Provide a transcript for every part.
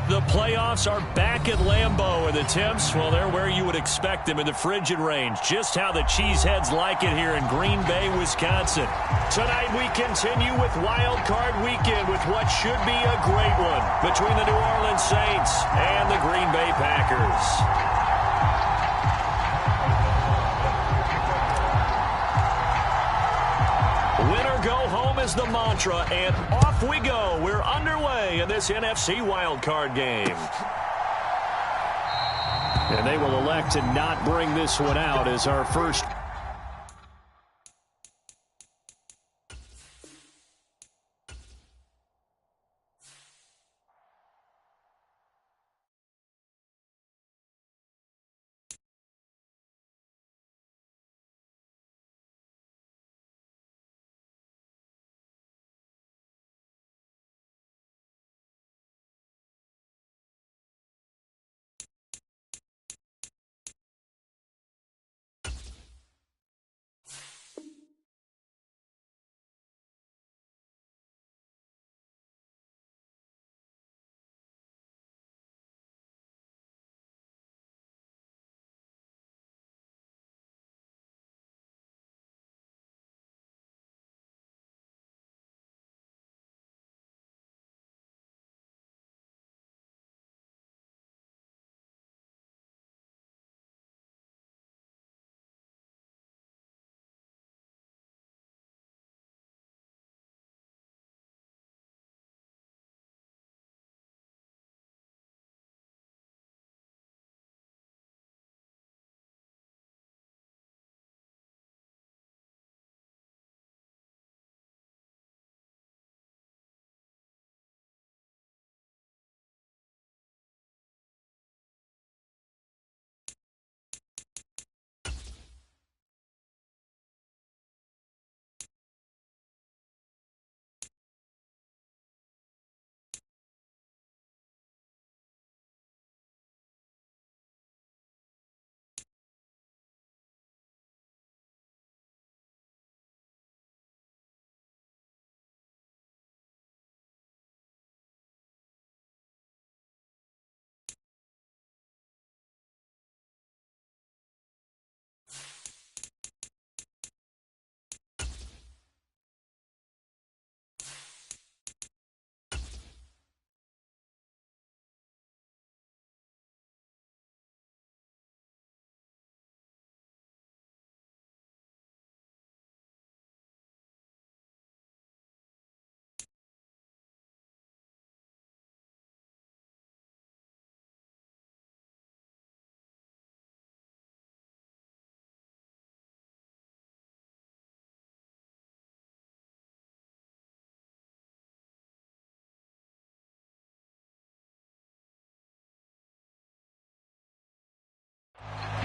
The playoffs are back at Lambeau, and the temps, well, they're where you would expect them in the frigid range. Just how the Cheeseheads like it here in Green Bay, Wisconsin. Tonight we continue with Wild Card Weekend with what should be a great one between the New Orleans Saints and the Green Bay Packers. Winner go home is the mantra, and off we go. We're underway in this NFC wildcard game. And they will elect to not bring this one out as our first.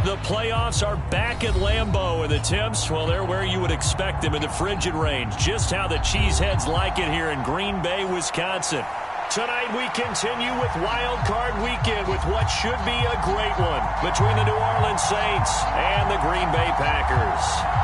The playoffs are back at Lambeau, and the temps, well, they're where you would expect them in the frigid range. Just how the Cheeseheads like it here in Green Bay, Wisconsin. Tonight we continue with Wild Card Weekend with what should be a great one between the New Orleans Saints and the Green Bay Packers.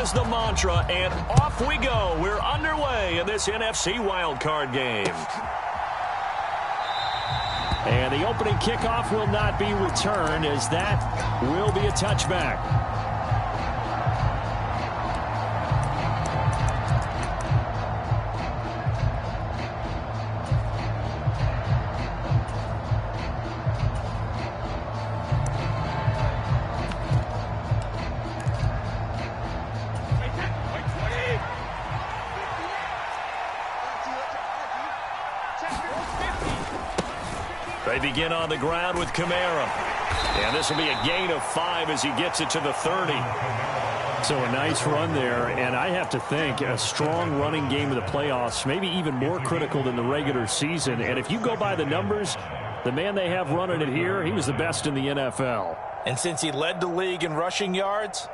Is the mantra, and off we go. We're underway in this NFC wildcard game. And the opening kickoff will not be returned, as that will be a touchback. They begin on the ground with Kamara. And this will be a gain of 5 as he gets it to the 30. So a nice run there, and I have to think a strong running game of the playoffs, maybe even more critical than the regular season. And if you go by the numbers, the man they have running it here, he was the best in the NFL. And since he led the league in rushing yards,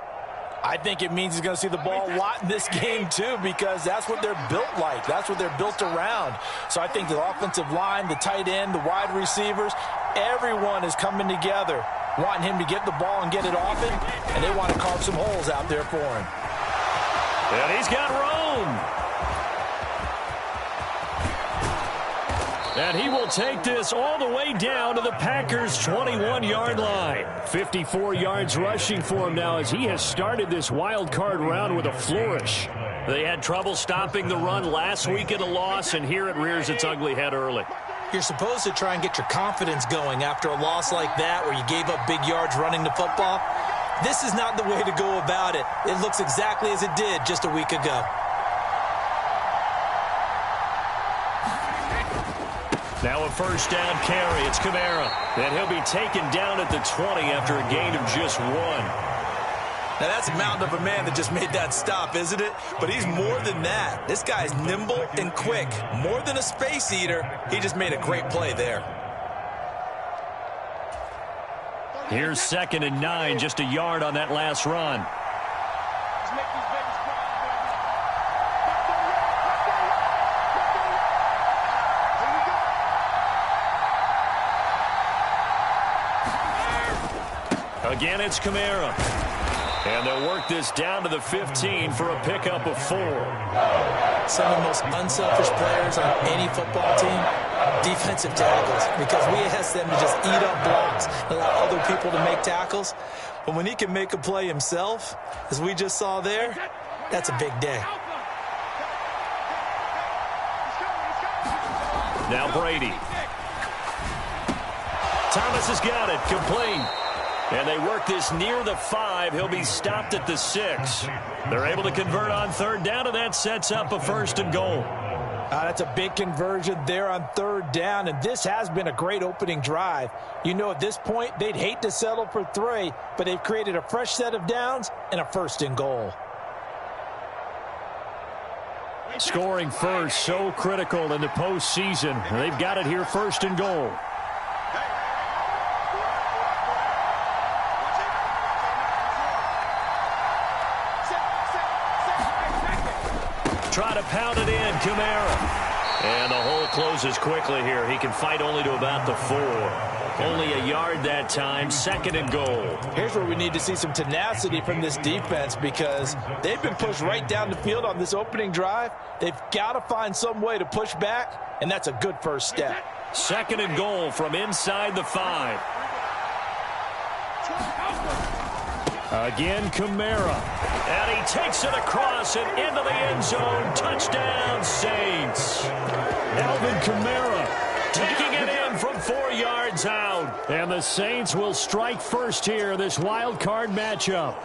I think it means he's going to see the ball a lot in this game, too, because that's what they're built like. That's what they're built around. So I think the offensive line, the tight end, the wide receivers, everyone is coming together wanting him to get the ball and get it off him, and they want to carve some holes out there for him. And he's got room. And he will take this all the way down to the Packers' 21-yard line. 54 yards rushing for him now as he has started this wild card round with a flourish. They had trouble stopping the run last week at a loss, and here it rears its ugly head early. You're supposed to try and get your confidence going after a loss like that where you gave up big yards running the football. This is not the way to go about it. It looks exactly as it did just a week ago. Now a first down carry. It's Kamara. And he'll be taken down at the 20 after a gain of just 1. Now, that's a mountain of a man that just made that stop, isn't it? But he's more than that. This guy's nimble and quick. More than a space eater, he just made a great play there. Here's 2nd and 9, just a yard on that last run. Again, it's Kamara. And they'll work this down to the 15 for a pickup of 4. Some of the most unselfish players on any football team, defensive tackles, because we ask them to just eat up blocks, allow other people to make tackles. But when he can make a play himself, as we just saw there, that's a big day. Now Brady. Thomas has got it, complete. And they work this near the 5. He'll be stopped at the 6. They're able to convert on 3rd down, and that sets up a 1st and goal. That's a big conversion there on 3rd down, and this has been a great opening drive. You know, at this point, they'd hate to settle for 3, but they've created a fresh set of downs and a 1st and goal. Scoring first, so critical in the postseason. They've got it here, 1st and goal. Try to pound it in, Kamara. And the hole closes quickly here. He can fight only to about the 4. Only a yard that time, 2nd and goal. Here's where we need to see some tenacity from this defense because they've been pushed right down the field on this opening drive. They've got to find some way to push back, and that's a good first step. 2nd and goal from inside the 5. Again, Kamara. And he takes it across and into the end zone. Touchdown, Saints. Alvin Kamara taking it in from 4 yards out. And the Saints will strike first here, this wild card matchup.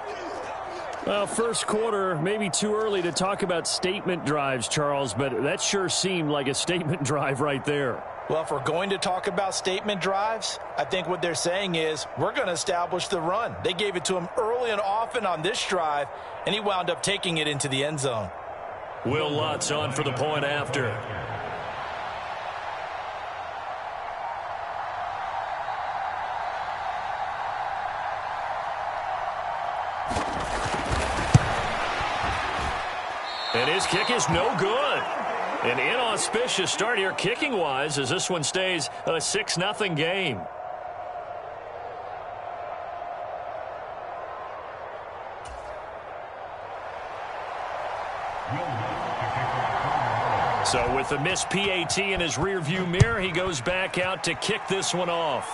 Well, first quarter, maybe too early to talk about statement drives, Charles, but that sure seemed like a statement drive right there. Well, if we're going to talk about statement drives, I think what they're saying is we're going to establish the run. They gave it to him early and often on this drive, and he wound up taking it into the end zone. Will Lutz on for the point after. And his kick is no good. An inauspicious start here kicking-wise as this one stays a 6-0 game. So with the missed PAT in his rearview mirror, he goes back out to kick this one off.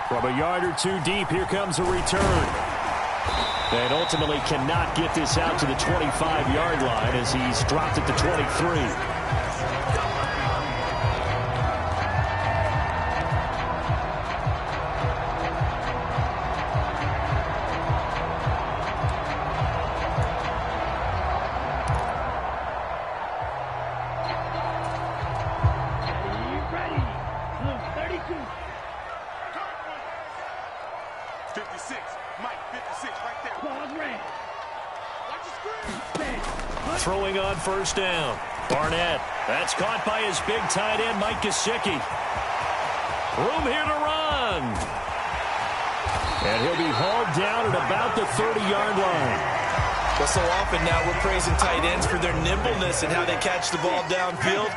From a yard or 2 deep, here comes a return. And ultimately cannot get this out to the 25-yard line as he's dropped at the 23. Throwing on first down. Barnett. That's caught by his big tight end, Mike Gesicki. Room here to run. And he'll be hauled down at about the 30-yard line. Well, so often now we're praising tight ends for their nimbleness and how they catch the ball downfield.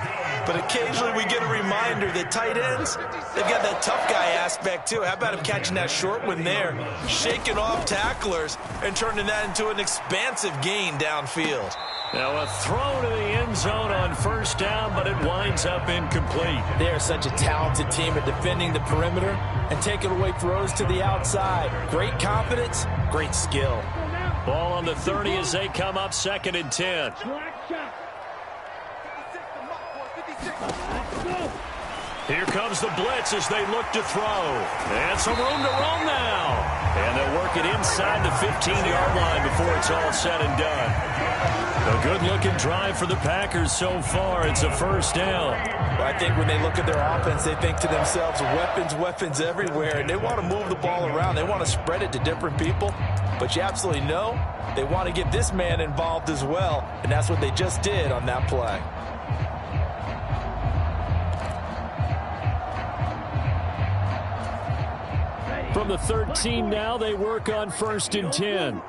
But occasionally we get a reminder that tight ends, they've got that tough guy aspect too. How about him catching that short one there, shaking off tacklers, and turning that into an expansive gain downfield? Now a throw to the end zone on first down, but it winds up incomplete. They are such a talented team at defending the perimeter and taking away throws to the outside. Great confidence, great skill. Ball on the 30 as they come up 2nd and 10. Here comes the blitz as they look to throw. And some room to roam now. And they'll work it inside the 15-yard line before it's all said and done. A good-looking drive for the Packers so far. It's a first down. Well, I think when they look at their offense, they think to themselves, weapons, weapons everywhere. And they want to move the ball around. They want to spread it to different people. But you absolutely know they want to get this man involved as well. And that's what they just did on that play. From the 13 now, they work on 1st and 10.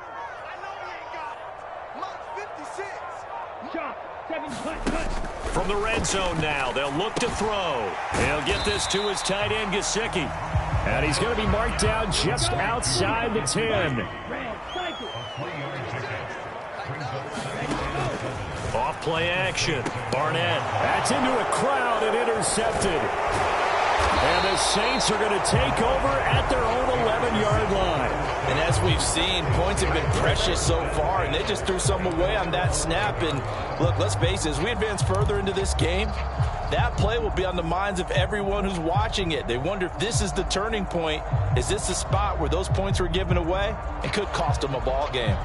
From the red zone now, they'll look to throw. He'll get this to his tight end, Gesicki. And he's going to be marked down just outside the 10. Off play action. Barnett. That's into a crowd and intercepted. And the Saints are going to take over at their own 11-yard line. And as we've seen, points have been precious so far, and they just threw some away on that snap. And look, let's face it, as we advance further into this game, that play will be on the minds of everyone who's watching it. They wonder if this is the turning point. Is this the spot where those points were given away? It could cost them a ball game.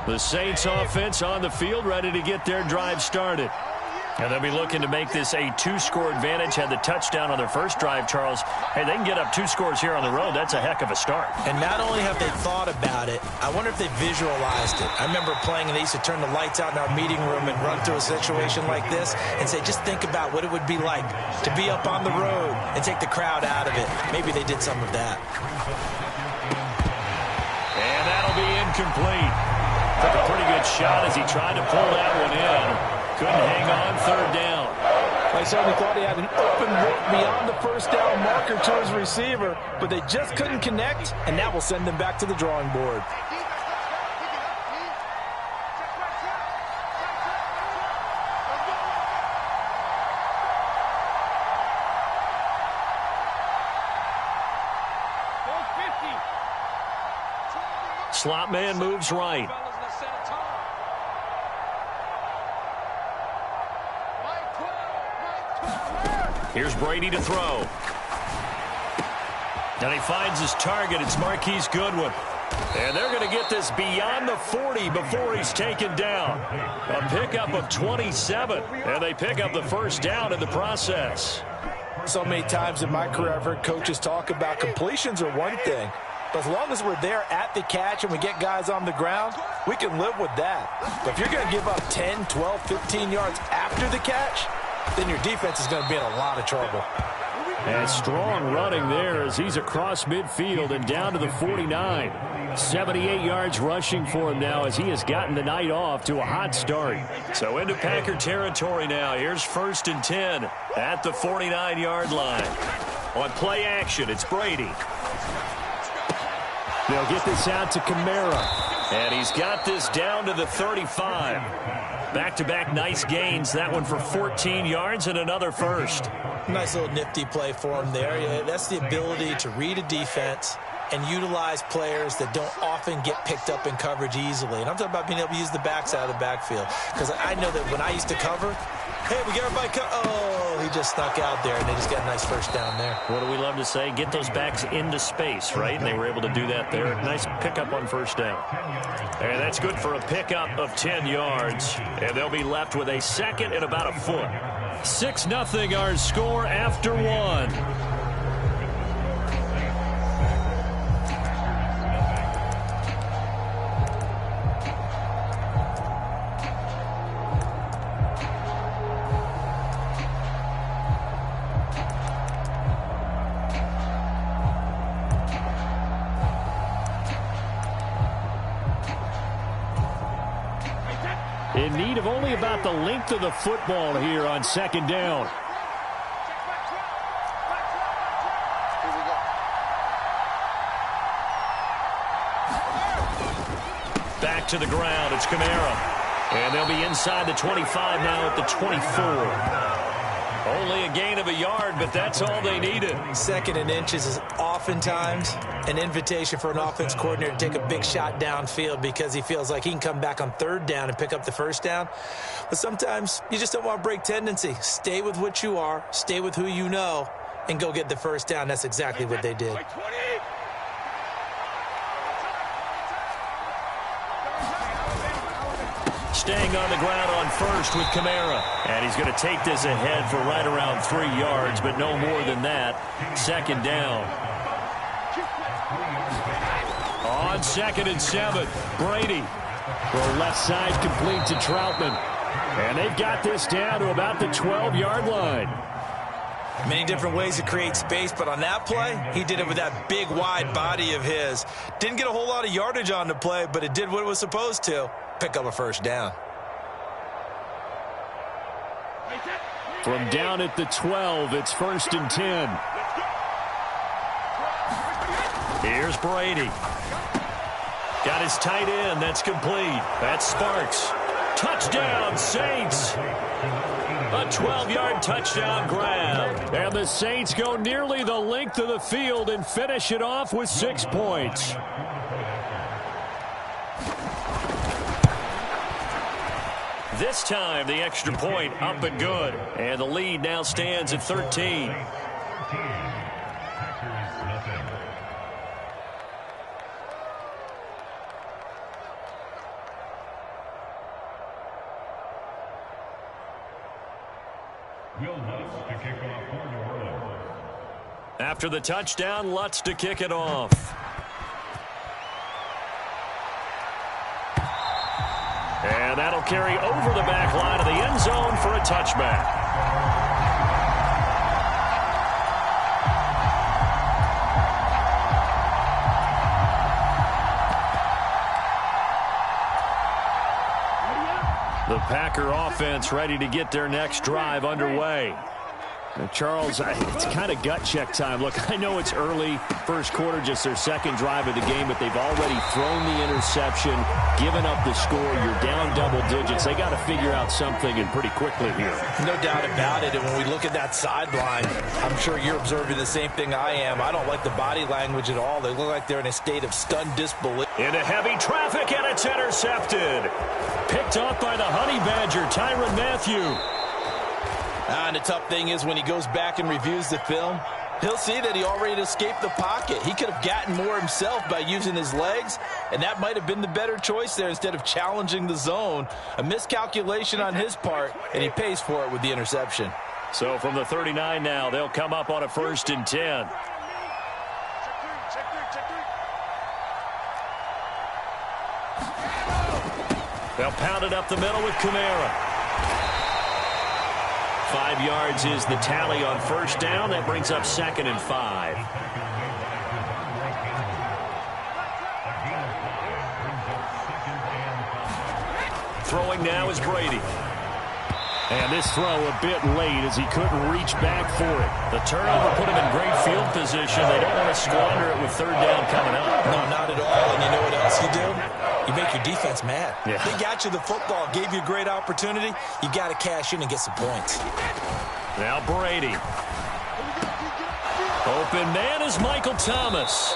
The Saints offense on the field, ready to get their drive started. And they'll be looking to make this a 2-score advantage. Had the touchdown on their first drive, Charles. Hey, they can get up 2 scores here on the road. That's a heck of a start. And not only have they thought about it, I wonder if they visualized it. I remember playing, and they used to turn the lights out in our meeting room and run through a situation like this and say, just think about what it would be like to be up on the road and take the crowd out of it. Maybe they did some of that. And that'll be incomplete. Took a pretty good shot as he tried to pull that one in. Couldn't hang on, 3rd down. I certainly thought he had an open look beyond the first down marker to his receiver, but they just couldn't connect, and that will send them back to the drawing board. Slot man moves right. Here's Brady to throw. And he finds his target. It's Marquise Goodwin. And they're going to get this beyond the 40 before he's taken down. A pickup of 27. And they pick up the first down in the process. So many times in my career, I've heard coaches talk about completions are one thing. But as long as we're there at the catch and we get guys on the ground, we can live with that. But if you're going to give up 10, 12, 15 yards after the catch, then your defense is going to be in a lot of trouble. And strong running there as he's across midfield and down to the 49. 78 yards rushing for him now as he has gotten the night off to a hot start. So into Packer territory now. Here's 1st and 10 at the 49-yard line. On play action, it's Brady. They'll get this out to Kamara. And he's got this down to the 35. Back-to-back nice gains. That one for 14 yards and another first. Nice little nifty play for him there. Yeah, that's the ability to read a defense and utilize players that don't often get picked up in coverage easily. And I'm talking about being able to use the backside of the backfield. Because I know that when I used to cover, hey, we got everybody oh, he just snuck out there, and they just got a nice first down there. What do we love to say? Get those backs into space, right? And they were able to do that there. Nice pickup on first down. And that's good for a pickup of 10 yards. And they'll be left with a second and about a foot. 6-0 our score after one. need of only about the length of the football here on second down. Back to the ground. It's Kamara. And they'll be inside the 25 now at the 24. Only a gain of a yard, but that's all they needed. 2nd and inches is oftentimes an invitation for an offense coordinator to take a big shot downfield because he feels like he can come back on 3rd down and pick up the 1st down. But sometimes you just don't want to break tendency. Stay with what you are, stay with who you know, and go get the 1st down. That's exactly what they did. Staying on the ground on 1st with Kamara. And he's going to take this ahead for right around 3 yards, but no more than that. 2nd down. On 2nd and 7, Brady. Throw left side complete to Troutman. And they've got this down to about the 12-yard line. Many different ways to create space, but on that play, he did it with that big, wide body of his. Didn't get a whole lot of yardage on the play, but it did what it was supposed to. Pick up a 1st down. From down at the 12, it's 1st and 10. Here's Brady. Got his tight end. That's complete. That's Sparks. Touchdown, Saints. A 12-yard touchdown grab. And the Saints go nearly the length of the field and finish it off with 6 points. This time, the extra point up and good. And the lead now stands at 13. After the touchdown, Lutz to kick it off. And that'll carry over the back line of the end zone for a touchback. The Packer offense ready to get their next drive underway. Charles, it's kind of gut check time. Look, I know it's early, 1st quarter, just their 2nd drive of the game, but they've already thrown the interception, given up the score. You're down double digits. They got to figure out something, and pretty quickly here. No doubt about it. And when we look at that sideline, I'm sure you're observing the same thing I am. I don't like the body language at all. They look like they're in a state of stunned disbelief. Into heavy traffic, and it's intercepted. Picked off by the Honey Badger, Tyrann Mathieu. And the tough thing is when he goes back and reviews the film, he'll see that he already escaped the pocket. He could have gotten more himself by using his legs, and that might have been the better choice there instead of challenging the zone. A miscalculation on his part, and he pays for it with the interception. So from the 39 now, they'll come up on a 1st and 10. They'll pound it up the middle with Kamara. 5 yards is the tally on 1st down. That brings up 2nd and 5. Throwing now is Brady. And this throw a bit late as he couldn't reach back for it. The turnover put him in great field position. They don't want to squander it with 3rd down coming up. No, not at all. And you know what else you do? You make your defense mad. Yeah. They got you the football, gave you a great opportunity. You got to cash in and get some points. Now Brady. Open man is Michael Thomas.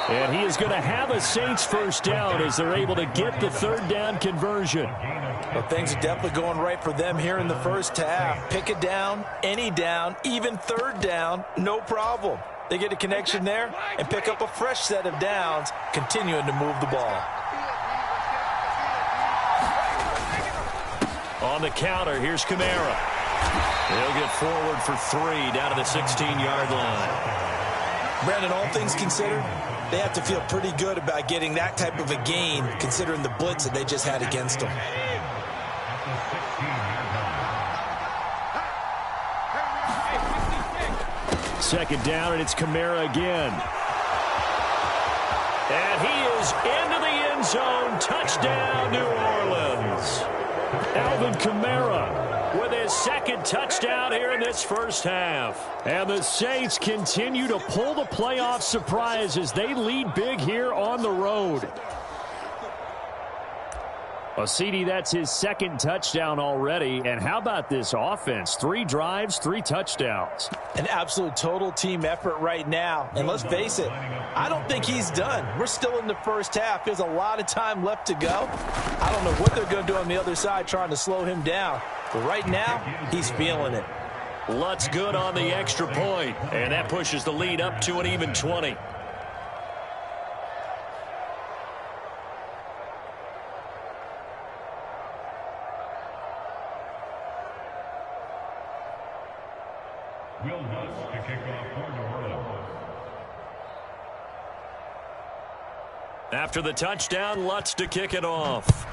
And he is going to have a Saints 1st down as they're able to get the 3rd down conversion. Well, things are definitely going right for them here in the 1st half. Pick a down, any down, even 3rd down, no problem. They get a connection there and pick up a fresh set of downs, continuing to move the ball. On the counter, here's Kamara. He'll get forward for 3 down to the 16-yard line. Brandon, all things considered, they have to feel pretty good about getting that type of a gain, considering the blitz that they just had against them. Second down, and it's Kamara again. And he is into the end zone. Touchdown, New Orleans. Alvin Kamara with his second touchdown here in this first half. And the Saints continue to pull the playoff surprise as they lead big here on the road. Well, CD, that's his second touchdown already. And how about this offense? 3 drives, 3 touchdowns. An absolute total team effort right now. And let's face it, I don't think he's done. We're still in the first half. There's a lot of time left to go. I don't know what they're going to do on the other side trying to slow him down. But right now, he's feeling it. Lutz good on the extra point. And that pushes the lead up to an even 20. After the touchdown, Lutz to kick it off.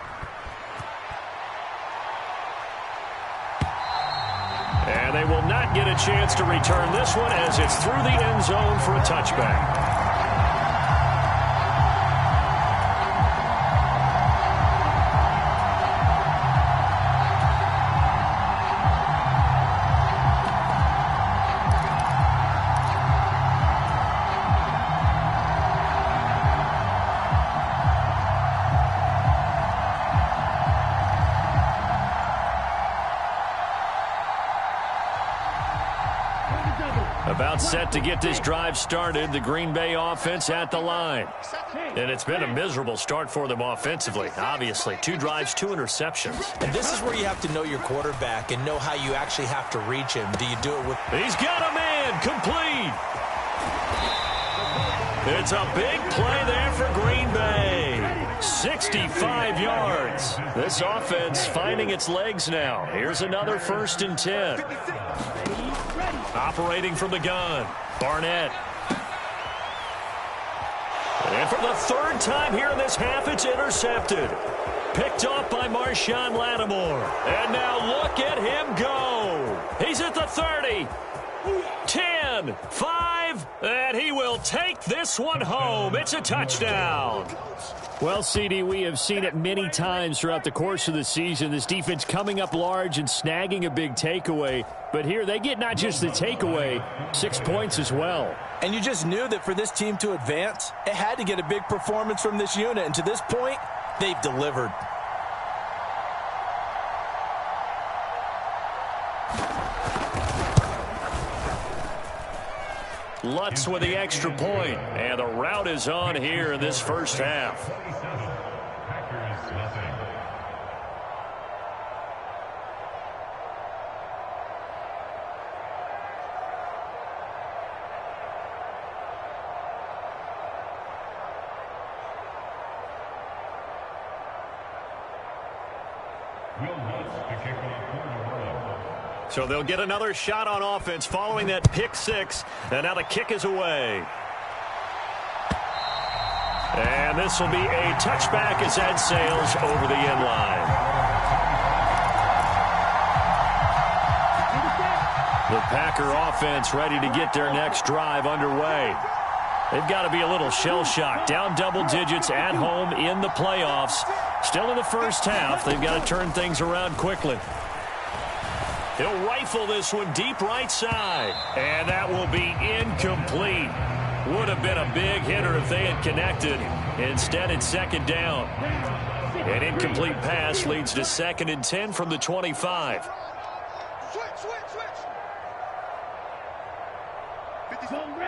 And they will not get a chance to return this one as it's through the end zone for a touchback. About set to get this drive started, the Green Bay offense at the line. And it's been a miserable start for them offensively. Obviously, 2 drives, 2 interceptions. And this is where you have to know your quarterback and know how you actually have to reach him. Do you do it with... He's got a man, complete. It's a big play there for Green Bay. 65 yards. This offense finding its legs now. Here's another 1st and 10. Operating from the gun, Barnett. And for the 3rd time here in this half, it's intercepted. Picked off by Marshawn Lattimore. And now look at him go. He's at the 30. 10, 5, and he will take this one home. It's a touchdown. Well, CD, we have seen it many times throughout the course of the season. This defense coming up large and snagging a big takeaway. But here they get not just the takeaway, 6 points as well. And you just knew that for this team to advance, it had to get a big performance from this unit. And to this point, they've delivered. Lutz with the extra point, and the route is on here in this first half. So they'll get another shot on offense following that pick 6. And now the kick is away. And this will be a touchback as that sails over the end line. The Packer offense ready to get their next drive underway. They've got to be a little shell-shocked. Down double digits at home in the playoffs. Still in the first half. They've got to turn things around quickly. He'll rifle this one deep right side. And that will be incomplete. Would have been a big hitter if they had connected. Instead, it's 2nd down. An incomplete pass leads to 2nd and 10 from the 25.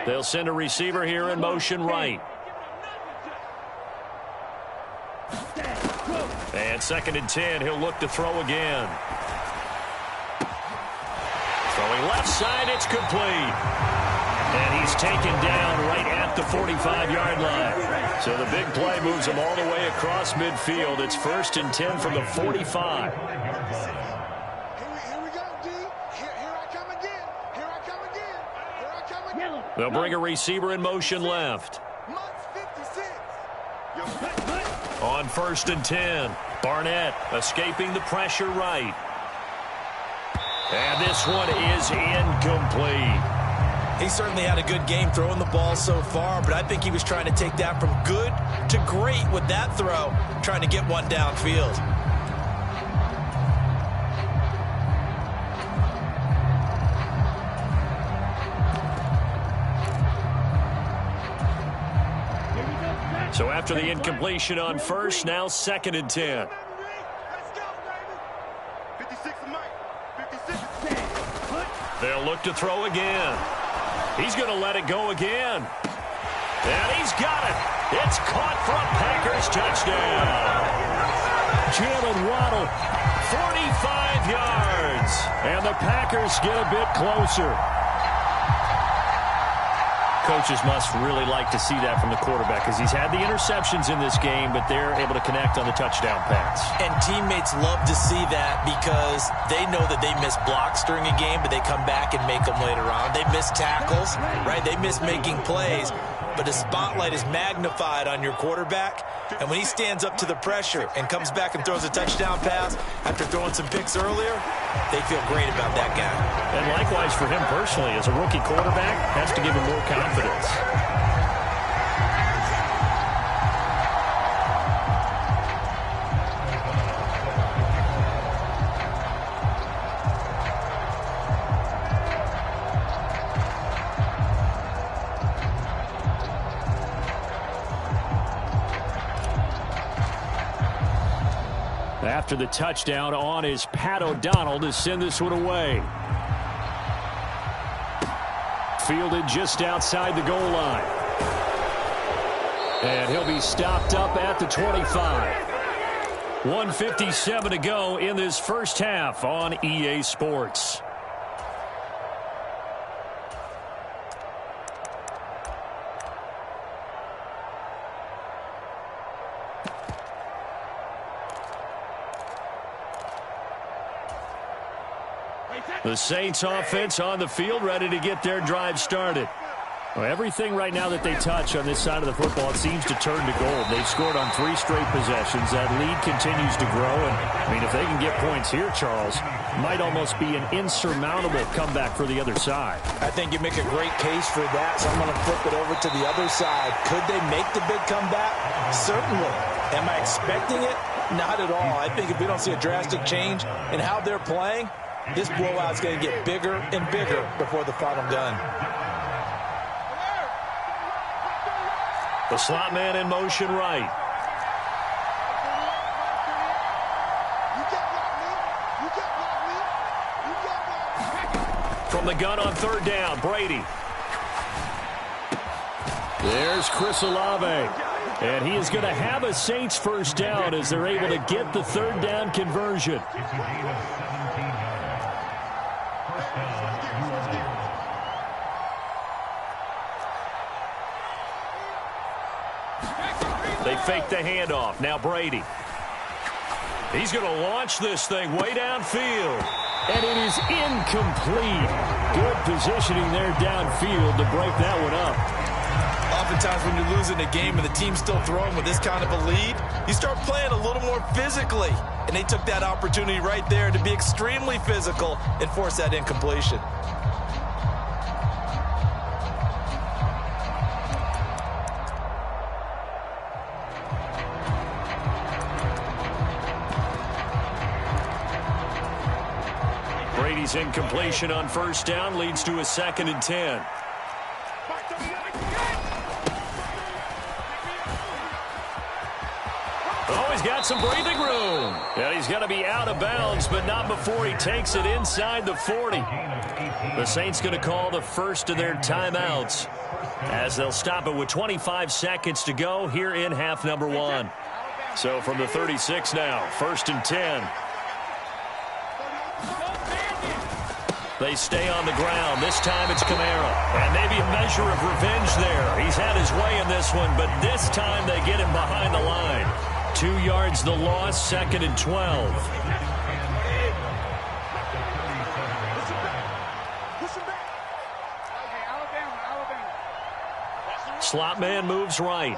They'll send a receiver here in motion right. And 2nd and 10, he'll look to throw again. Throwing left side, it's complete. And he's taken down right at the 45-yard line. So the big play moves him all the way across midfield. It's 1st and 10 from the 45. Here we go, D. Here I come again. Here I come again. Here I come again. They'll bring a receiver in motion left. On 1st and 10, Barnett escaping the pressure right. And this one is incomplete. He certainly had a good game throwing the ball so far, but I think he was trying to take that from good to great with that throw, trying to get one downfield. after the incompletion on first, now 2nd and 10. They'll look to throw again. He's going to let it go again. And he's got it. It's caught for a Packers touchdown. Jalen Waddle, 45 yards. And the Packers get a bit closer. Coaches must really like to see that from the quarterback because he's had the interceptions in this game, but they're able to connect on the touchdown pass. And teammates love to see that because they know that they miss blocks during a game, but they come back and make them later on. They miss tackles, right? They miss making plays, but the spotlight is magnified on your quarterback. And when he stands up to the pressure and comes back and throws a touchdown pass after throwing some picks earlier, they feel great about that guy. And likewise for him personally, as a rookie quarterback, has to give him more confidence. After the touchdown on is Pat O'Donnell to send this one away. Fielded just outside the goal line. And he'll be stopped up at the 25. 1:57 to go in this first half on EA Sports. The Saints offense on the field, ready to get their drive started. Well, everything right now that they touch on this side of the football, it seems to turn to gold. They've scored on 3 straight possessions. That lead continues to grow. And, I mean, if they can get points here, Charles, might almost be an insurmountable comeback for the other side. I think you make a great case for that, so I'm going to flip it over to the other side. Could they make the big comeback? Certainly. Am I expecting it? Not at all. I think if we don't see a drastic change in how they're playing, this blowout's going to get bigger and bigger before the final gun. The slot man in motion right. From the gun on 3rd down, Brady. There's Chris Olave. And he is going to have a Saints first down as they're able to get the 3rd down conversion. They fake the handoff. Now Brady. He's going to launch this thing way downfield. And it is incomplete. Good positioning there downfield to break that one up. Oftentimes when you're losing a game and the team's still throwing with this kind of a lead, you start playing a little more physically. And they took that opportunity right there to be extremely physical and force that incompletion. Brady's incompletion on 1st down leads to a 2nd and 10. Oh, he's got some breathing room. And he's going to be out of bounds, but not before he takes it inside the 40. The Saints going to call the first of their timeouts as they'll stop it with 25 seconds to go here in half number 1. So from the 36 now, 1st and 10. They stay on the ground. This time it's Kamara. And maybe a measure of revenge there. He's had his way in this one, but this time they get him behind the line. 2 yards the loss, 2nd and 12. Slot man moves right.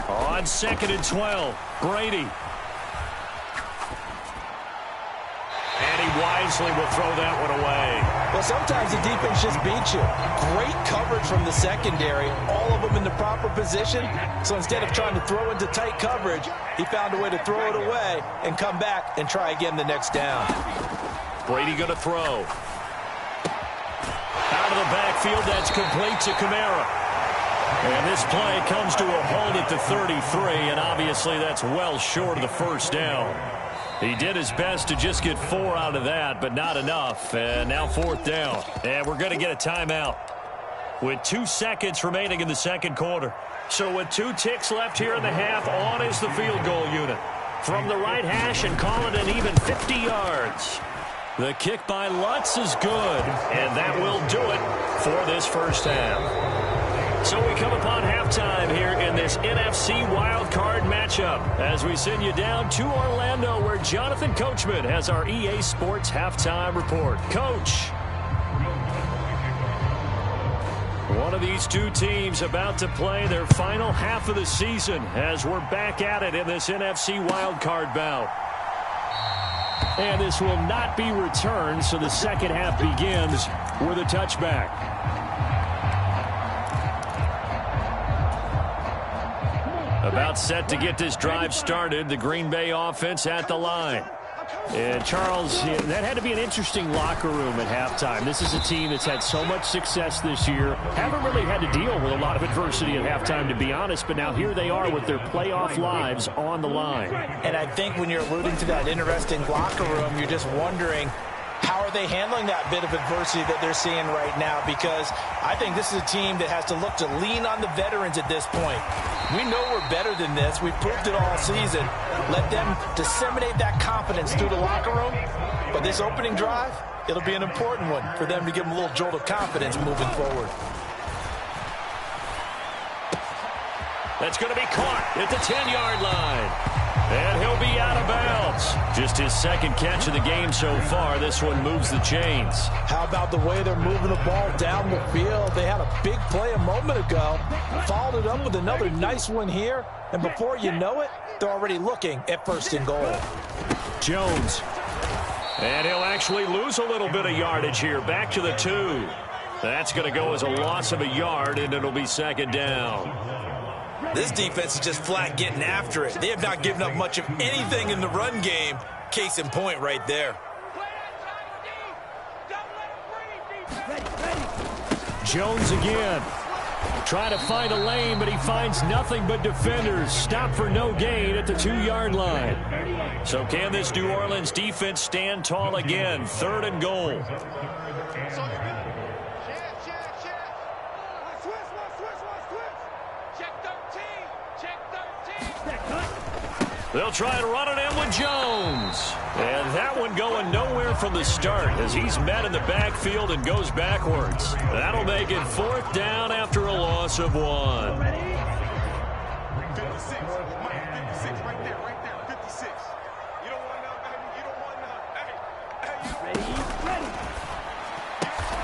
On 2nd and 12, Brady. And he wisely will throw that one away. Well, sometimes the defense just beats you. Great coverage from the secondary, all of them in the proper position. So instead of trying to throw into tight coverage, he found a way to throw it away and come back and try again the next down. Brady going to throw. out of the backfield. That's complete to Kamara. And this play comes to a halt at the 33, and obviously that's well short of the first down. He did his best to just get 4 out of that, but not enough. And now 4th down. And we're going to get a timeout with 2 seconds remaining in the second quarter. So with 2 ticks left here in the half, on is the field goal unit. From the right hash and call it an even 50 yards. The kick by Lutz is good, and that will do it for this first half. So we come upon halftime here in this NFC wildcard matchup as we send you down to Orlando where Jonathan Coachman has our EA Sports halftime report. Coach. One of these 2 teams about to play their final half of the season as we're back at it in this NFC wildcard bout. And this will not be returned, so the second half begins with a touchback. About set to get this drive started, the Green Bay offense at the line. And Charles, that had to be an interesting locker room at halftime. This is a team that's had so much success this year. Haven't really had to deal with a lot of adversity at halftime, to be honest. But now here they are with their playoff lives on the line. And I think when you're alluding to that interesting locker room, you're just wondering, how are they handling that bit of adversity that they're seeing right now? Because I think this is a team that has to look to lean on the veterans at this point. We know we're better than this. We've proved it all season. Let them disseminate that confidence through the locker room. But this opening drive, it'll be an important one for them to give them a little jolt of confidence moving forward. That's going to be caught at the 10-yard line. And he'll be out of bounds. Just his second catch of the game so far. This one moves the chains. How about the way they're moving the ball down the field? They had a big play a moment ago. Followed it up with another nice one here. And before you know it, they're already looking at 1st and goal. Jones. And he'll actually lose a little bit of yardage here. Back to the 2. That's going to go as a loss of a yard, and it'll be 2nd down. This defense is just flat getting after it. They have not given up much of anything in the run game. Case in point right there. Jones again. Trying to find a lane, but he finds nothing but defenders. Stop for no gain at the 2-yard line. So can this New Orleans defense stand tall again? 3rd and goal. They'll try and run it in with Jones. And that one going nowhere from the start as he's met in the backfield and goes backwards. That'll make it 4th down after a loss of 1. 56. Mike, 56 right there, 56. You don't want none, baby. You don't want none.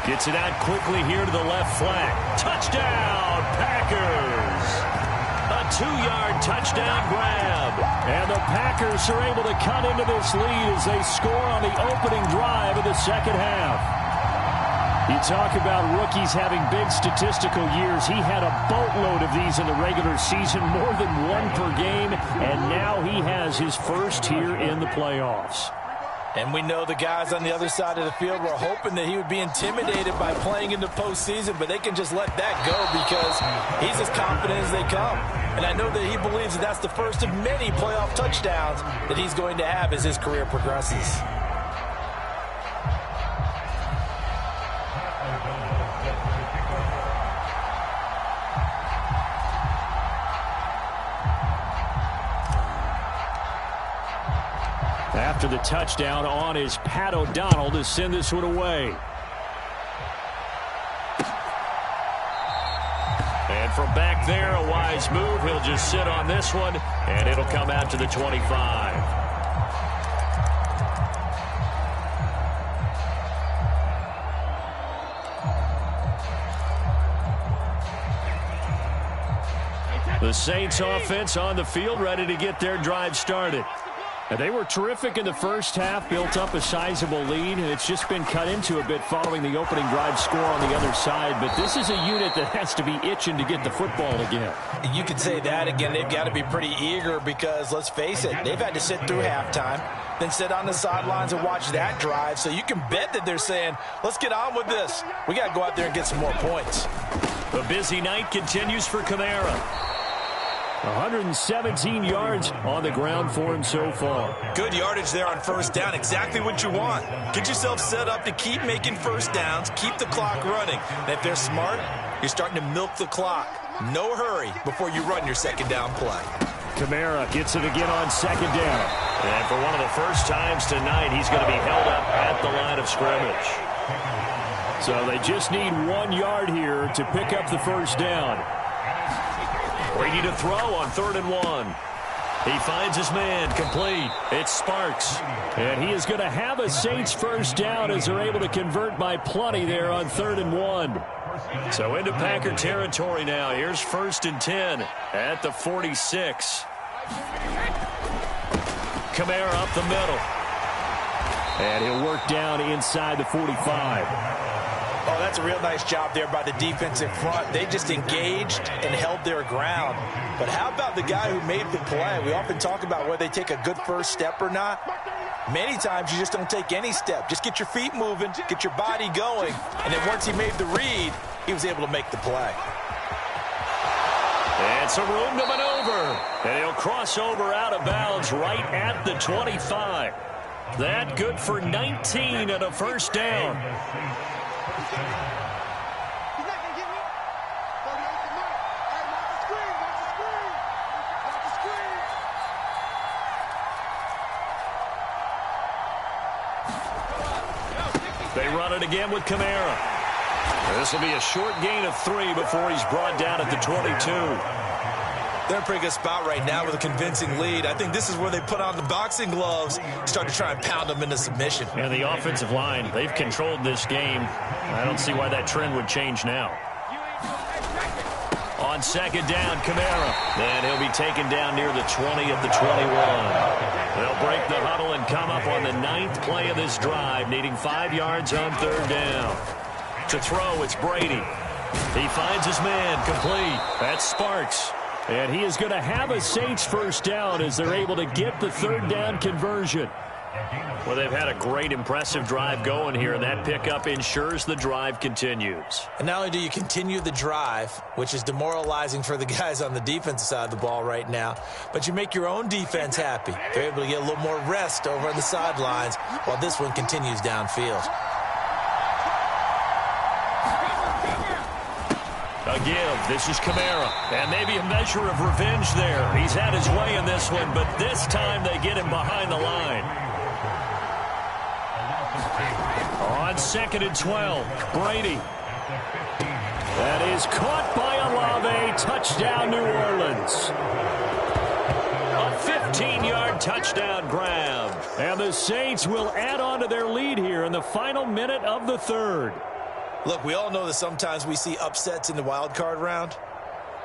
Hey, Gets it out quickly here to the left flank. Touchdown, Packers. A 2-yard touchdown grab. And the Packers are able to cut into this lead as they score on the opening drive of the second half. You talk about rookies having big statistical years. He had a boatload of these in the regular season, more than 1 per game, and now he has his first here in the playoffs. And we know the guys on the other side of the field were hoping that he would be intimidated by playing in the postseason, but they can just let that go because he's as confident as they come. And I know that he believes that that's the first of many playoff touchdowns that he's going to have as his career progresses. After the touchdown, on is Pat O'Donnell to send this one away. And from back there, a wise move. He'll just sit on this one, and it'll come out to the 25. The Saints offense on the field, ready to get their drive started. And they were terrific in the first half, built up a sizable lead, and it's just been cut into a bit following the opening drive score on the other side. But this is a unit that has to be itching to get the football again. You could say that again. They've got to be pretty eager because, let's face it, they've had to sit through halftime, then sit on the sidelines and watch that drive. So you can bet that they're saying, let's get on with this. We got to go out there and get some more points. A busy night continues for Kamara. 117 yards on the ground for him so far. Good yardage there on first down. Exactly what you want. Get yourself set up to keep making first downs, keep the clock running. And if they're smart, you're starting to milk the clock. No hurry before you run your second down play. Kamara gets it again on second down. And for one of the first times tonight, he's going to be held up at the line of scrimmage. So they just need 1 yard here to pick up the first down. Brady to throw on 3rd and 1. He finds his man, complete. It's Sparks. And he is going to have a Saints first down as they're able to convert by plenty there on 3rd and 1. So into Packer territory now. Here's 1st and 10 at the 46. Kamara up the middle. And he'll work down inside the 45. Oh, that's a real nice job there by the defensive front. They just engaged and held their ground. But how about the guy who made the play? We often talk about whether they take a good first step or not. Many times you just don't take any step. Just get your feet moving, get your body going. And then once he made the read, he was able to make the play. And some room to maneuver. And he'll cross over out of bounds right at the 25. That good for 19 and a first down. He's not going to get me. 38 to Mike. Hey, watch the screen. Watch the screen. Watch the screen. They run it again with Kamara. This will be a short gain of 3 before he's brought down at the 22. They're in a pretty good spot right now with a convincing lead. I think this is where they put on the boxing gloves, start to try and pound them into submission. And the offensive line, they've controlled this game. I don't see why that trend would change now. On second down, Kamara. And he'll be taken down near the 20 at the 21. They'll break the huddle and come up on the 9th play of this drive, needing 5 yards on 3rd down. To throw, it's Brady. He finds his man, complete. That's Sparks. And he is going to have a Saints first down as they're able to get the 3rd down conversion. Well, they've had a great, impressive drive going here, and that pickup ensures the drive continues. And not only do you continue the drive, which is demoralizing for the guys on the defensive side of the ball right now, but you make your own defense happy. They're able to get a little more rest over on the sidelines while this one continues downfield. A give. This is Kamara. And maybe a measure of revenge there. He's had his way in this one, but this time they get him behind the line. On 2nd and 12, Brady. That is caught by Olave. Touchdown, New Orleans. A 15-yard touchdown grab. And the Saints will add on to their lead here in the final minute of the 3rd. Look, we all know that sometimes we see upsets in the wild card round,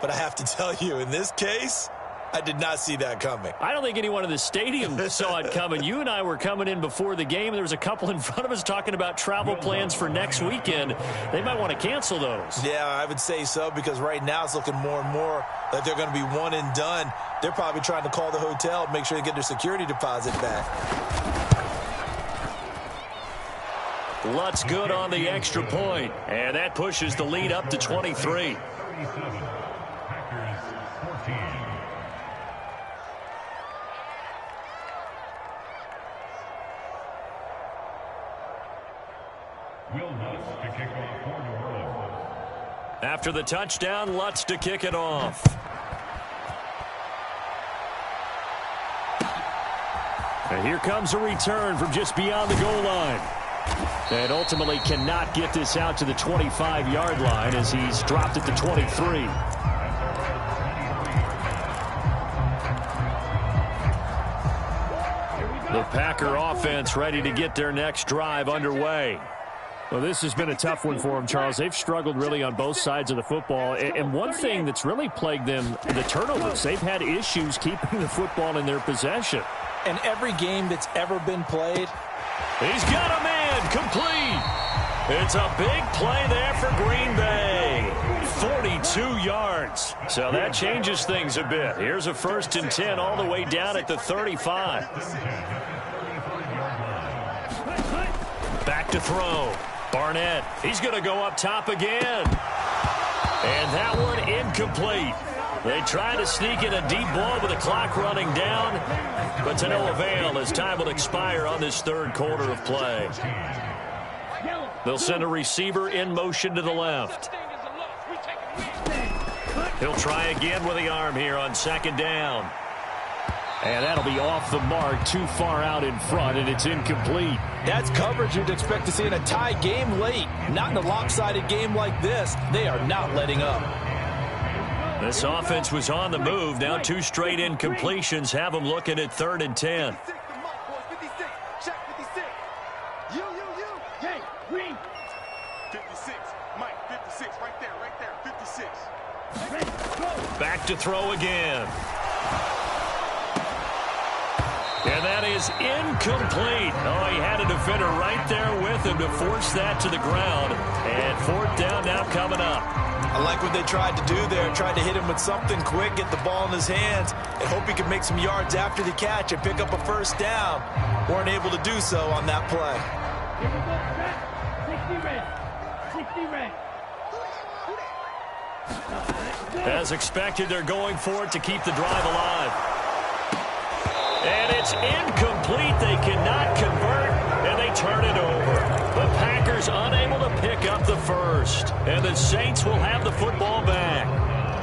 but I have to tell you, in this case, I did not see that coming. I don't think anyone in the stadium saw it coming. You and I were coming in before the game. There was a couple in front of us talking about travel plans for next weekend. They might want to cancel those. Yeah, I would say so, because right now it's looking more and more like they're going to be one and done. They're probably trying to call the hotel, make sure they get their security deposit back. Lutz good on the extra point, and that pushes the lead up to 23. After the touchdown, Lutz to kick it off. And here comes a return from just beyond the goal line. And ultimately cannot get this out to the 25-yard line as he's dropped at the 23. The Packer offense ready to get their next drive underway. Well, this has been a tough one for them, Charles. They've struggled really on both sides of the football. And one thing that's really plagued them, the turnovers. They've had issues keeping the football in their possession. In every game that's ever been played. He's got a man, complete. It's a big play there for Green Bay. 42 yards. So that changes things a bit. Here's a 1st and 10 all the way down at the 35. Back to throw. Barnett, he's going to go up top again. And that one incomplete. They try to sneak in a deep ball with the clock running down, but to no avail as time will expire on this 3rd quarter of play. They'll send a receiver in motion to the left. He'll try again with the arm here on 2nd down. And that'll be off the mark, too far out in front, and it's incomplete. That's coverage you'd expect to see in a tie game late. Not in a lopsided game like this. They are not letting up. This offense was on the move. Now 2 straight incompletions have them looking at 3rd and 10. 56, Mike, 56, right there, 56. Back to throw again. And that is incomplete. Oh, he had a defender right there with him to force that to the ground. And 4th down now coming up. I like what they tried to do there. Tried to hit him with something quick, get the ball in his hands, and hope he could make some yards after the catch and pick up a 1st down. Weren't able to do so on that play. 60 red. As expected, they're going for it to keep the drive alive. And it's incomplete. They cannot convert, and they turn it over. The Packers unable to pick up the 1st, and the Saints will have the football back.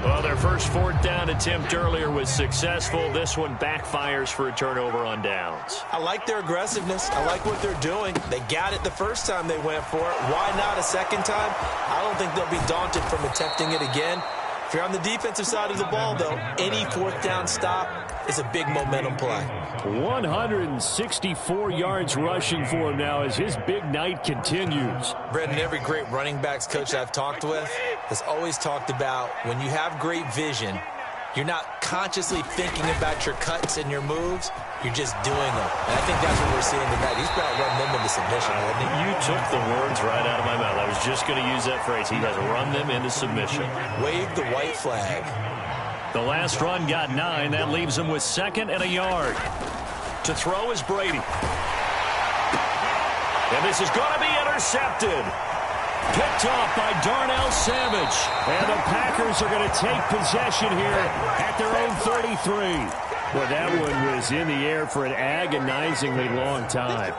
Well, their first 4th down attempt earlier was successful. This one backfires for a turnover on downs. I like their aggressiveness. I like what they're doing. They got it the first time they went for it. Why not a second time? I don't think they'll be daunted from attempting it again. If you're on the defensive side of the ball, though, any 4th down stop is a big momentum play. 164 yards rushing for him now as his big night continues. Brendan, every great running backs coach I've talked with has always talked about when you have great vision, you're not consciously thinking about your cuts and your moves. You're just doing them. And I think that's what we're seeing tonight. He's about to run them into submission, hasn't he? You took the words right out of my mouth. I was just going to use that phrase. He has run them into submission. Wave the white flag. The last run got 9. That leaves him with 2nd and a yard. To throw is Brady. And this is going to be intercepted. Picked off by Darnell Savage. And the Packers are going to take possession here at their own 33. Well, that one was in the air for an agonizingly long time.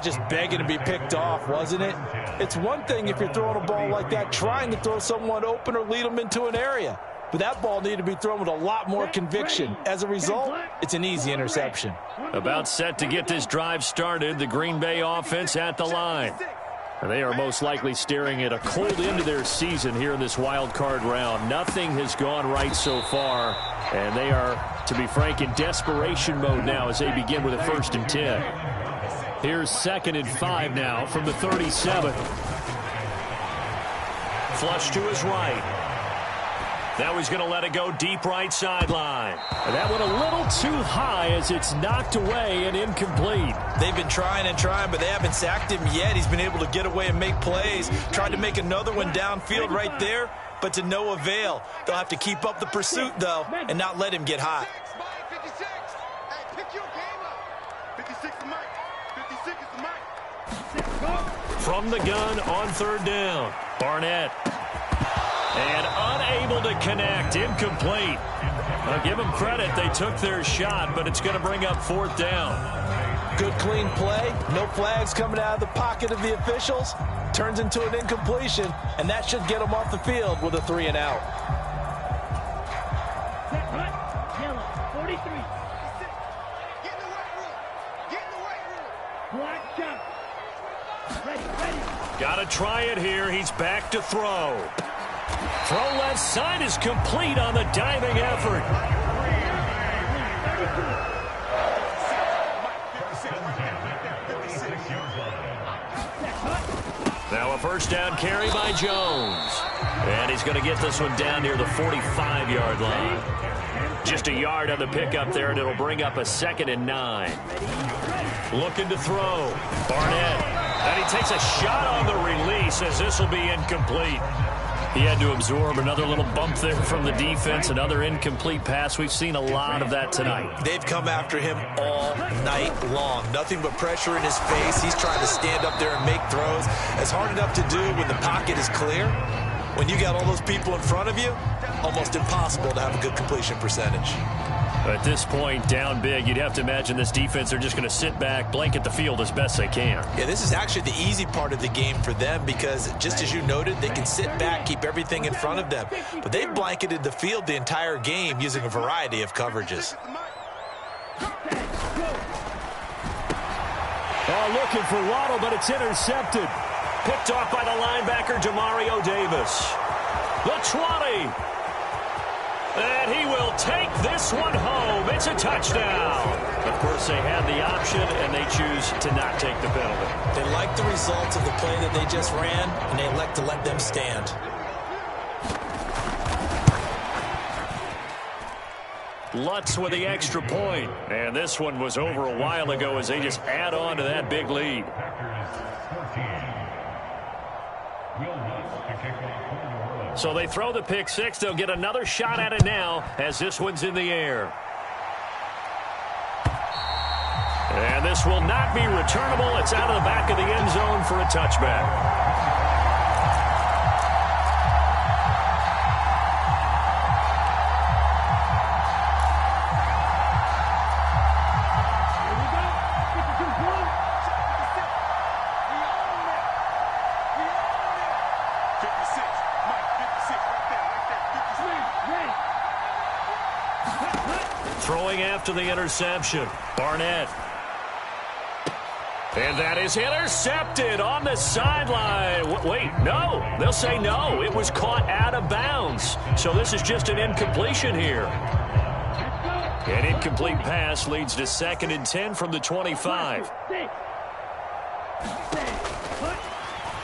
Just begging to be picked off, wasn't it? It's one thing if you're throwing a ball like that, trying to throw someone open or lead them into an area. But that ball needed to be thrown with a lot more conviction. As a result, it's an easy interception. About set to get this drive started, the Green Bay offense at the line. They are most likely staring at a cold end to their season here in this wild card round. Nothing has gone right so far, and they are, to be frank, in desperation mode now as they begin with a 1st and 10. Here's 2nd and 5 now from the 37. Flush to his right. Now he's going to let it go deep right sideline. And that went a little too high as it's knocked away and incomplete. They've been trying and trying, but they haven't sacked him yet. He's been able to get away and make plays. Tried to make another one downfield right there, but to no avail. They'll have to keep up the pursuit, though, and not let him get hot. 56. Hey, pick your game up. 56 is Mike. 56 is Mike. From the gun on 3rd down. Barnett. And unable to connect. Incomplete. I'll give them credit. They took their shot, but it's going to bring up 4th down. Good, clean play. No flags coming out of the pocket of the officials. Turns into an incompletion, and that should get them off the field with a 3 and out. Yellow, 43. Get in the weight room. Get in the weight room. Black jump. Ready. Got to try it here. He's back to throw. Throw left side is complete on the diving effort. Now a 1st down carry by Jones. And he's going to get this one down near the 45-yard line. Just a yard on the pickup there, and it'll bring up a 2nd and 9. Looking to throw. Barnett. And he takes a shot on the release as this will be incomplete. He had to absorb another little bump there from the defense, another incomplete pass. We've seen a lot of that tonight. They've come after him all night long. Nothing but pressure in his face. He's trying to stand up there and make throws. It's hard enough to do when the pocket is clear. When you got all those people in front of you, almost impossible to have a good completion percentage. At this point, down big, you'd have to imagine this defense are just going to sit back, blanket the field as best they can. Yeah, this is actually the easy part of the game for them because, just as you noted, they can sit back, keep everything in front of them. But they've blanketed the field the entire game using a variety of coverages. Oh, looking for Waddle, but it's intercepted. Picked off by the linebacker, Demario Davis. The 20. And he will take this one home. It's a touchdown. Of course, they had the option, and they choose to not take the penalty. They like the results of the play that they just ran, and they elect to let them stand. Lutz with the extra point. And this one was over a while ago as they just add on to that big lead. So they throw the pick six. They'll get another shot at it now as this one's in the air. And this will not be returnable. It's out of the back of the end zone for a touchback. Throwing after the interception, Barnett. And that is intercepted on the sideline. Wait, no. They'll say no. It was caught out of bounds. So this is just an incompletion here. An incomplete pass leads to 2nd and 10 from the 25.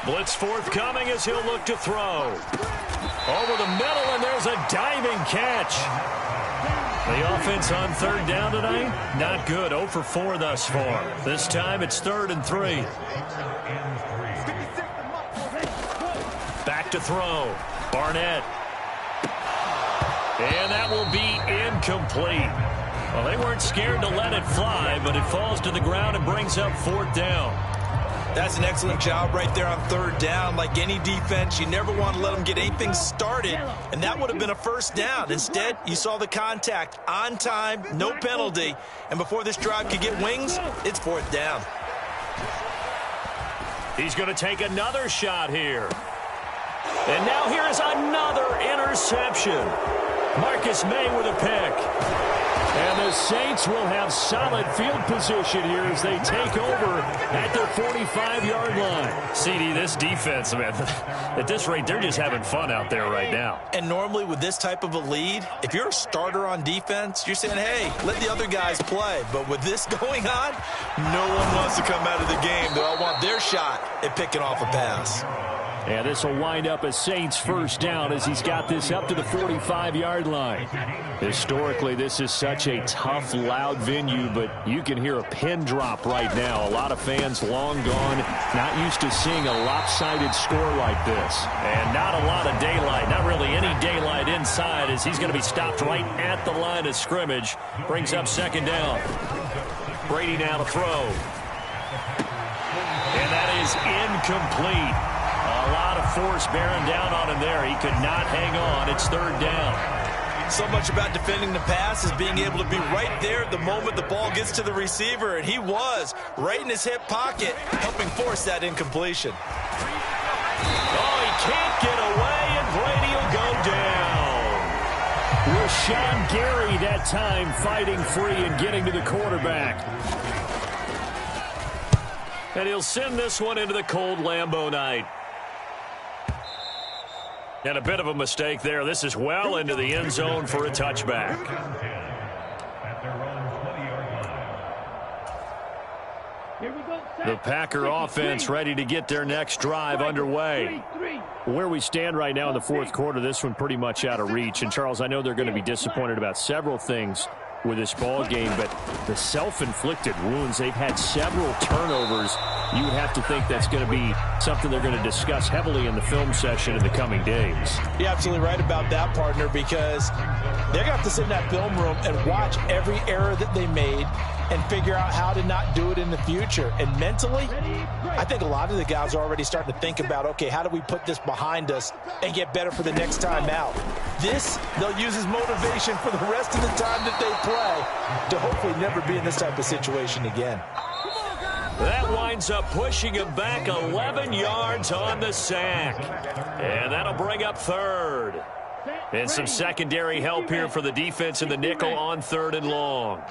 Blitz forthcoming as he'll look to throw. Over the middle, and there's a diving catch. The offense on 3rd down tonight, not good. 0 for 4 thus far. This time it's 3rd and 3. Back to throw. Barnett. And that will be incomplete. Well, they weren't scared to let it fly, but it falls to the ground and brings up 4th down. That's an excellent job right there on 3rd down. Like any defense, you never want to let them get anything started, and that would have been a 1st down. Instead, you saw the contact on time, no penalty, and before this drive could get wings, it's 4th down. He's going to take another shot here. And now here's another interception. Marcus May with a pick. And the Saints will have solid field position here as they take over at their 45-yard line. CD, this defense, man, at this rate, they're just having fun out there right now. And normally with this type of a lead, if you're a starter on defense, you're saying, hey, let the other guys play. But with this going on, no one wants to come out of the game. They all want their shot at picking off a pass. And this will wind up a Saints 1st down as he's got this up to the 45-yard line. Historically, this is such a tough, loud venue, but you can hear a pin drop right now. A lot of fans long gone, not used to seeing a lopsided score like this. And not a lot of daylight, not really any daylight inside as he's going to be stopped right at the line of scrimmage. Brings up 2nd down. Brady now to throw. And that is incomplete. A lot of force bearing down on him there. He could not hang on. It's 3rd down. So much about defending the pass is being able to be right there at the moment the ball gets to the receiver, and he was right in his hip pocket, helping force that incompletion. Oh, he can't get away, and Brady will go down. Rashawn Gary that time fighting free and getting to the quarterback. And he'll send this one into the cold Lambeau night. And a bit of a mistake there. This is well into the end zone for a touchback. Here we go. Set. The Packer offense ready to get their next drive underway. Where we stand right now in the fourth quarter, this one pretty much out of reach. And, Charles, I know they're going to be disappointed about several things with this ball game, but the self-inflicted wounds, they've had several turnovers. You would have to think that's going to be something they're going to discuss heavily in the film session in the coming days. You're absolutely right about that, partner, because they're going to have to sit in that film room and watch every error that they made and figure out how to not do it in the future. And mentally, I think a lot of the guys are already starting to think about, okay, how do we put this behind us and get better for the next time out? This, they'll use as motivation for the rest of the time that they play to hopefully never be in this type of situation again. That winds up pushing him back 11 yards on the sack. And that'll bring up third. And some secondary help here for the defense in the nickel on 3rd and long.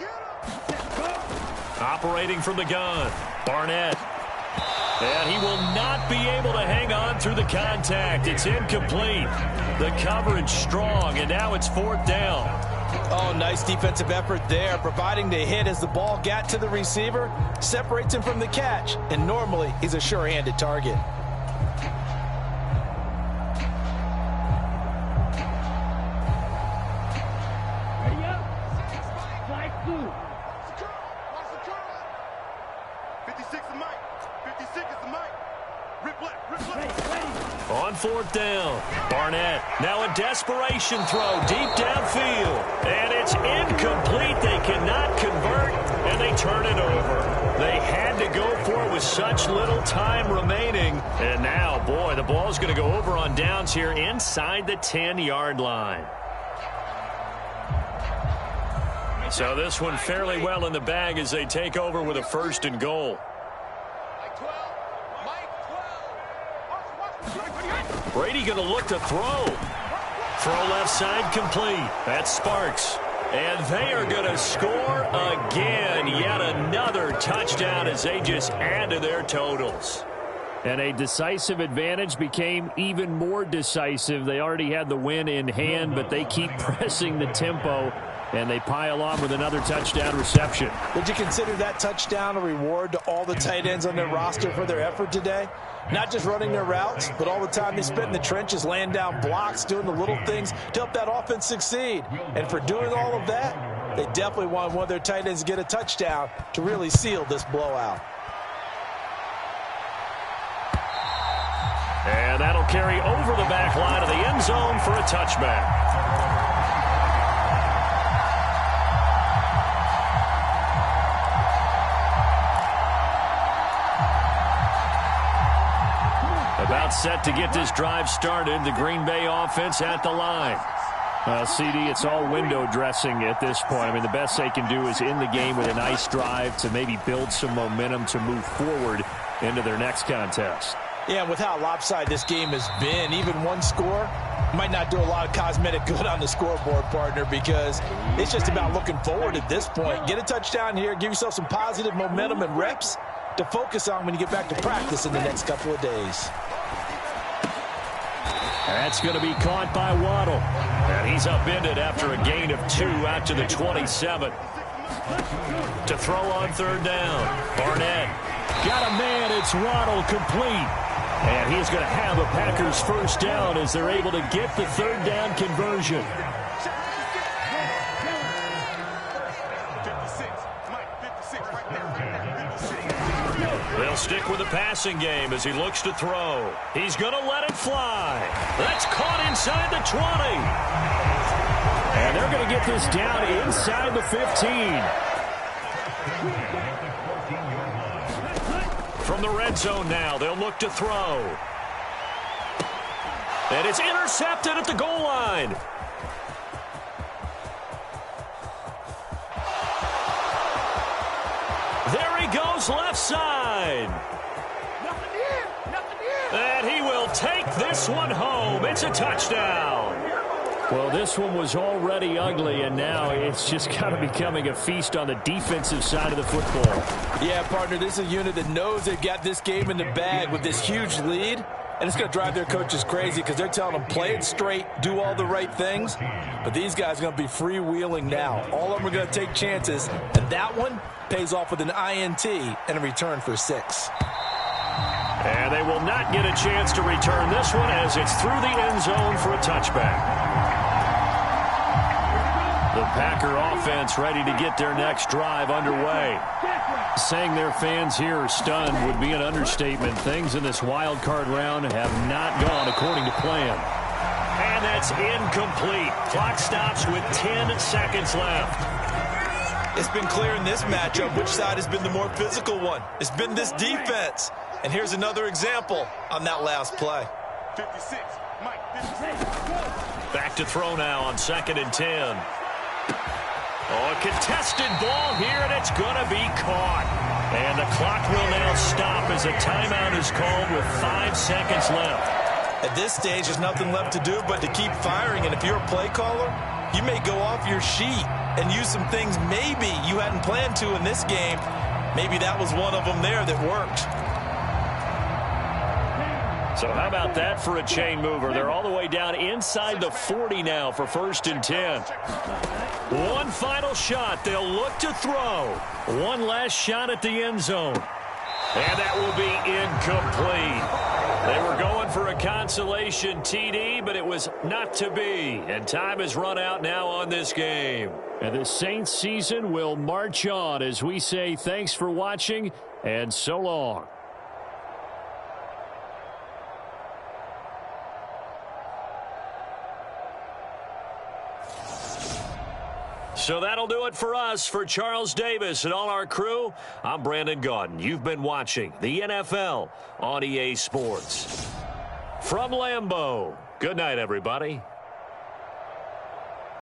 Operating from the gun, Barnett. And he will not be able to hang on through the contact. It's incomplete. The coverage strong, and now it's 4th down. Oh, nice defensive effort there, providing the hit as the ball got to the receiver, separates him from the catch, and normally he's a sure-handed target. Ready up. Flag blue. 56 is Mike. 56 is the Mike. Rip left. Rip left. Ready. On 4th down, Barnett. Now a desperation throw deep downfield. And it's incomplete. They cannot convert, and they turn it over. They had to go for it with such little time remaining. And now, boy, the ball's going to go over on downs here inside the 10-yard line. So this one fairly well in the bag as they take over with a 1st and goal. Brady going to look to throw. Throw left side complete. That's Sparks. And they are going to score again. Yet another touchdown as they just add to their totals. And a decisive advantage became even more decisive. They already had the win in hand, but they keep pressing the tempo, and they pile on with another touchdown reception. Would you consider that touchdown a reward to all the tight ends on their roster for their effort today? Not just running their routes, but all the time they spent in the trenches, laying down blocks, doing the little things to help that offense succeed. And for doing all of that, they definitely want one of their tight ends to get a touchdown to really seal this blowout. And that'll carry over the back line of the end zone for a touchback. About set to get this drive started. The Green Bay offense at the line. CD, it's all window dressing at this point. I mean, the best they can do is in the game with a nice drive to maybe build some momentum to move forward into their next contest. Yeah, with how lopsided this game has been, even one score might not do a lot of cosmetic good on the scoreboard, partner, because it's just about looking forward at this point. Get a touchdown here, give yourself some positive momentum and reps to focus on when you get back to practice in the next couple of days. That's going to be caught by Waddle. And he's upended after a gain of 2 out to the 27. To throw on 3rd down. Barnett got a man. It's Waddle complete. And he's going to have a Packers 1st down as they're able to get the 3rd down conversion. They'll stick with the passing game as he looks to throw. He's going to let it fly. That's caught inside the 20. And they're going to get this down inside the 15. From the red zone now, they'll look to throw. And it's intercepted at the goal line. There he goes left side. And he will take this one home. It's a touchdown. Well, this one was already ugly, and now it's just kind of becoming a feast on the defensive side of the football. Yeah, partner, this is a unit that knows they've got this game in the bag with this huge lead. And it's going to drive their coaches crazy because they're telling them play it straight, do all the right things. But these guys are going to be freewheeling now. All of them are going to take chances. And that one pays off with an INT and a return for 6. And they will not get a chance to return this one as it's through the end zone for a touchback. The Packer offense ready to get their next drive underway. Saying their fans here are stunned would be an understatement. Things in this wild card round have not gone according to plan. And that's incomplete. Clock stops with 10 seconds left. It's been clear in this matchup which side has been the more physical one. It's been this defense. And here's another example on that last play. 56, Mike, 56. Back to throw now on 2nd and 10. Oh, a contested ball here, and it's going to be caught. And the clock will now stop as a timeout is called with 5 seconds left. At this stage, there's nothing left to do but to keep firing. And if you're a play caller, you may go off your sheet and use some things maybe you hadn't planned to in this game. Maybe that was one of them there that worked. So how about that for a chain mover? They're all the way down inside the 40 now for 1st and 10. One final shot. They'll look to throw. One last shot at the end zone. And that will be incomplete. They were going for a consolation TD, but it was not to be. And time has run out now on this game. And the Saints season will march on as we say thanks for watching and so long. So that'll do it for us. For Charles Davis and all our crew, I'm Brandon Gaudin. You've been watching the NFL on EA Sports. From Lambeau, good night, everybody.